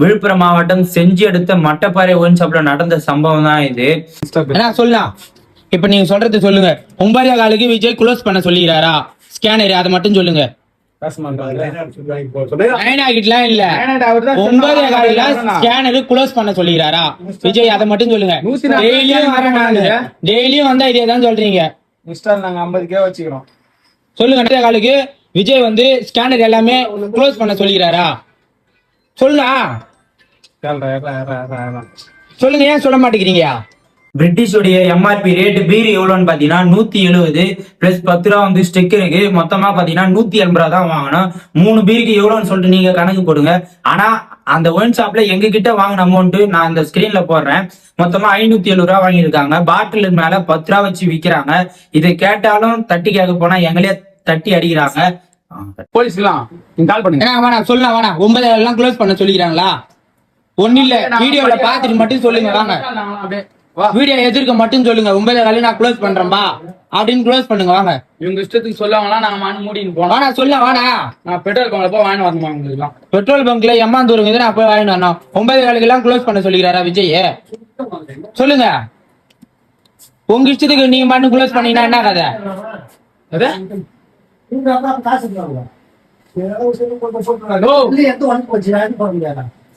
விழுப்புரம் மாவட்டம் செஞ்சி அடுத்த மட்டப்பாறை ஒயின் ஷாப்ல நடந்த சம்பவம் தான் இது. சொல்லலாம். இப்ப நீங்க சொல்றது சொல்லுங்க. 9 காலுக்கு விஜய் க்ளோஸ் பண்ண சொல்லிக்கிறாரா ஸ்கேனர்? அதை மட்டும் சொல்லுங்க. இல்ல 9 காலில ஸ்கேனர் க்ளோஸ் பண்ண சொல்லிக்கிறாரா விஜய்? அதை மட்டும் சொல்லுங்க. டெய்லியும் வந்தா இதே தான் சொல்றீங்க. நாங்க 50K வச்சுக்கிறோம். சொல்லுங்க. 9 காலுக்கு விஜய் வந்து ஸ்கேனர் எல்லாமே க்ளோஸ் பண்ண சொல்லிக்கிறாரா? சொல்லுங்க. சொல்லுங்க, ஏன் சொல்ல மாட்டேங்கிறீங்க? பிரிட்டிஷோடைய எம்ஆர்பி ரேட் பீர் எவ்வளோன்னு பாத்தீங்கன்னா 170 பிளஸ் 10 ரூபா வந்து ஸ்டிக்கருக்கு மொத்தமா பாத்தீங்கன்னா 180 ரூபா தான் வாங்கணும். 3 பீருக்கு எவ்வளோன்னு சொல்லிட்டு நீங்க கணக்கு போடுங்க. ஆனா அந்த ஒயின் ஷாப்ல எங்க கிட்ட வாங்கின அமௌண்ட் நான் இந்த ஸ்கிரீன்ல போடுறேன். மொத்தமா 570 ரூபா வாங்கியிருக்காங்க. பாட்டில் மேல 10 ரூபா வச்சு விக்கிறாங்க. இதை கேட்டாலும் தட்டி கேட்க போனா எங்களே தட்டி அடிக்கிறாங்க. போலீஸ்லாம் கால் பண்ணுங்க. சொல்லலாம் வேணா. 9 எல்லாம் க்ளோஸ் பண்ண சொல்லிக்கிறாங்களா? ஒண்ணு இல்ல, வீடியோல பாத்துட்டு மட்டும் சொல்லுங்க. வாங்க, வீடியோ எதிர்க்க மட்டும் சொல்லுங்க. 9 காலையும் நான் க்ளோஸ் பண்றேன்பா அப்படின்னு க்ளோஸ் பண்ணுங்க. வாங்க. இவங்க இஷ்டத்துக்கு சொல்லுவாங்களா? நாங்க மூடின்னு போனோம். வாடா சொல்ல வாடா. நான் பெட்ரோல் பங்க்ல போய் வாங்கி வரணுமா? உங்களுக்கு பெட்ரோல் பங்க்ல எம்மாந்தூருங்க இது நான் போய் வாங்கி வரணும். 9 காலுக்கு எல்லாம் க்ளோஸ் பண்ண சொல்லிக்கிறாரா விஜய்? சொல்லுங்க. உங்க இஷ்டத்துக்கு நீங்க மட்டும் க்ளோஸ் பண்ணீங்கன்னா என்ன கதை?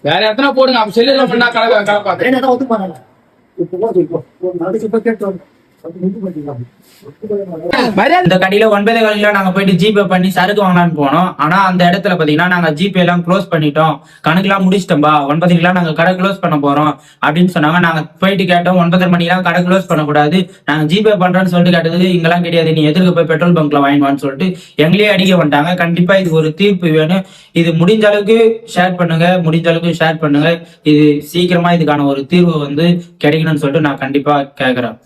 வேற எத்தனை போடுங்க. அப்ப செல்லுல பண்ணா கலப்பாத்து. இந்த கடையில 9 காலையில நாங்க போயிட்டு ஜிபே பண்ணி சரக்கு வாங்கலான்னு போனோம். ஆனா அந்த இடத்துல பாத்தீங்கன்னா நாங்க ஜிபே எல்லாம் க்ளோஸ் பண்ணிட்டோம், கணக்கெல்லாம் முடிச்சிட்டோம்பா, 9 நாங்க கடை க்ளோஸ் பண்ண போறோம் அப்படின்னு சொன்னாங்க. நாங்க போயிட்டு கேட்டோம் 9:30 மணிக்கெல்லாம் கடை க்ளோஸ் பண்ணக்கூடாது, நாங்க ஜிபே பண்றோம்னு சொல்லிட்டு கேட்டதுக்கு இங்கெல்லாம் கிடையாது, நீ எதிர்க்க போய் பெட்ரோல் பங்க்ல வாங்கிவான்னு சொல்லிட்டு எங்களே அடிக்க வந்துட்டாங்க. கண்டிப்பா இது ஒரு தீர்ப்பு வேணும். இது முடிஞ்ச அளவுக்கு ஷேர் பண்ணுங்க. இது சீக்கிரமா இதுக்கான ஒரு தீர்வு வந்து கிடைக்கணும்னு சொல்லிட்டு நான் கண்டிப்பா கேக்குறேன்.